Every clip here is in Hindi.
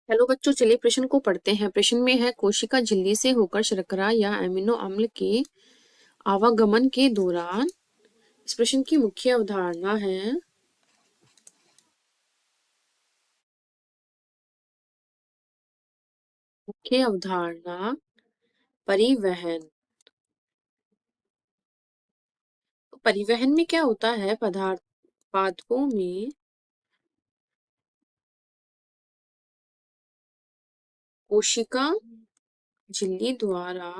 हेलो बच्चों, चलिए प्रश्न को पढ़ते हैं। प्रश्न में है, कोशिका झिल्ली से होकर शर्करा या अमीनो अम्ल के आवागमन के दौरान। इस प्रश्न की मुख्य अवधारणा है परिवहन। तो परिवहन में क्या होता है? पादपों में कोशिका झिल्ली द्वारा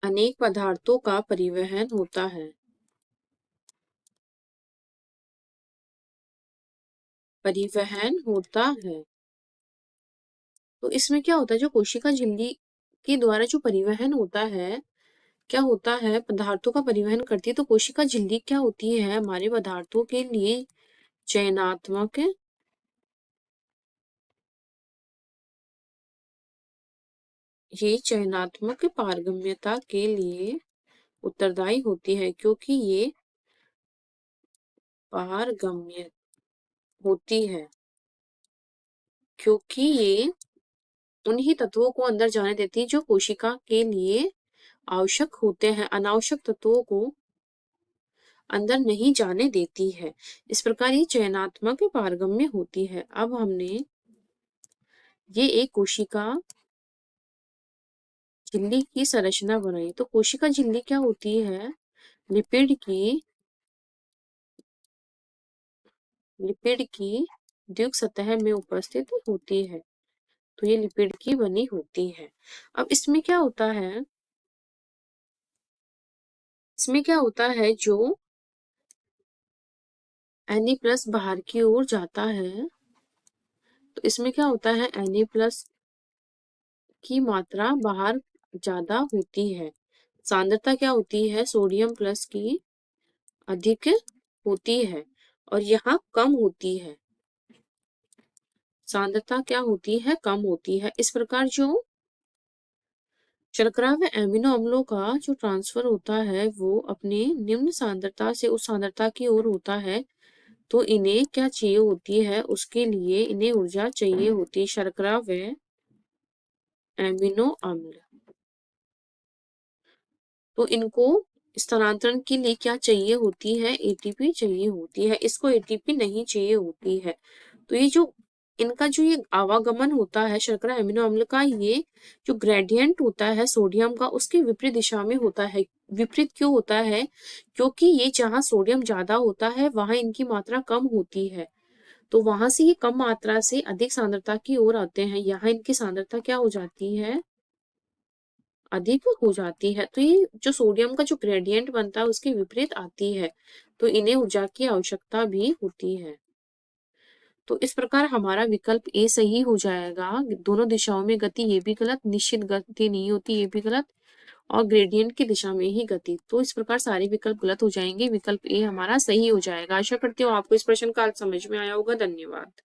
अनेक पदार्थों का परिवहन होता है। तो इसमें क्या होता है, जो कोशिका झिल्ली के द्वारा जो परिवहन होता है, क्या होता है, पदार्थों का परिवहन करती है। तो कोशिका झिल्ली क्या होती है हमारे पदार्थों के लिए? चयनात्मक पारगम्यता के लिए उत्तरदायी होती है, क्योंकि ये पारगम्य होती है, क्योंकि ये उन्हीं तत्वों को अंदर जाने देती है जो कोशिका के लिए आवश्यक होते हैं, अनावश्यक तत्वों को अंदर नहीं जाने देती है। इस प्रकार ये चयनात्मक पारगम्य होती है। अब हमने ये एक कोशिका झिल्ली की संरचना बनाई। तो कोशिका झिल्ली क्या होती है? लिपिड की द्विक सतह में उपस्थित होती है। तो ये लिपिड की बनी होती है। अब इसमें क्या होता है, जो Na+ बाहर की ओर जाता है, तो इसमें क्या होता है, Na+ की मात्रा बाहर ज्यादा होती है। सांद्रता क्या होती है? सोडियम+ की अधिक होती है और यहाँ कम होती है। सांद्रता क्या होती है? कम होती है। इस प्रकार जो शर्करा व एमिनो अम्लों का जो ट्रांसफर होता है वो अपने निम्न सांद्रता से उच्च सांद्रता की ओर होता है। तो इन्हें क्या चाहिए होती है? उसके लिए इन्हें ऊर्जा चाहिए होती है। शर्करा व एमिनो अम्ल, तो इनको स्थानांतरण के लिए क्या चाहिए होती है? एटीपी चाहिए होती है। इसको एटीपी नहीं चाहिए होती है। तो ये जो इनका जो ये आवागमन होता है शर्करा एमिनो अम्ल का, ये जो ग्रेडियंट होता है सोडियम का, उसके विपरीत दिशा में होता है। विपरीत क्यों होता है? क्योंकि ये जहाँ सोडियम ज्यादा होता है वहां इनकी मात्रा कम होती है, तो वहां से ये कम मात्रा से अधिक सांद्रता की ओर आते हैं। यहाँ इनकी सांद्रता क्या हो जाती है? अधिक हो जाती है। तो ये जो सोडियम का जो ग्रेडियंट बनता है उसके विपरीत आती है, तो इन्हें ऊर्जा की आवश्यकता भी होती है। तो इस प्रकार हमारा विकल्प ए सही हो जाएगा। दोनों दिशाओं में गति, ये भी गलत, निश्चित गति नहीं होती, ये भी गलत, और ग्रेडियंट की दिशा में ही गति। तो इस प्रकार सारे विकल्प गलत हो जाएंगे। विकल्प ए हमारा सही हो जाएगा। आशा करती हूँ आपको इस प्रश्न का आज समझ में आया होगा। धन्यवाद।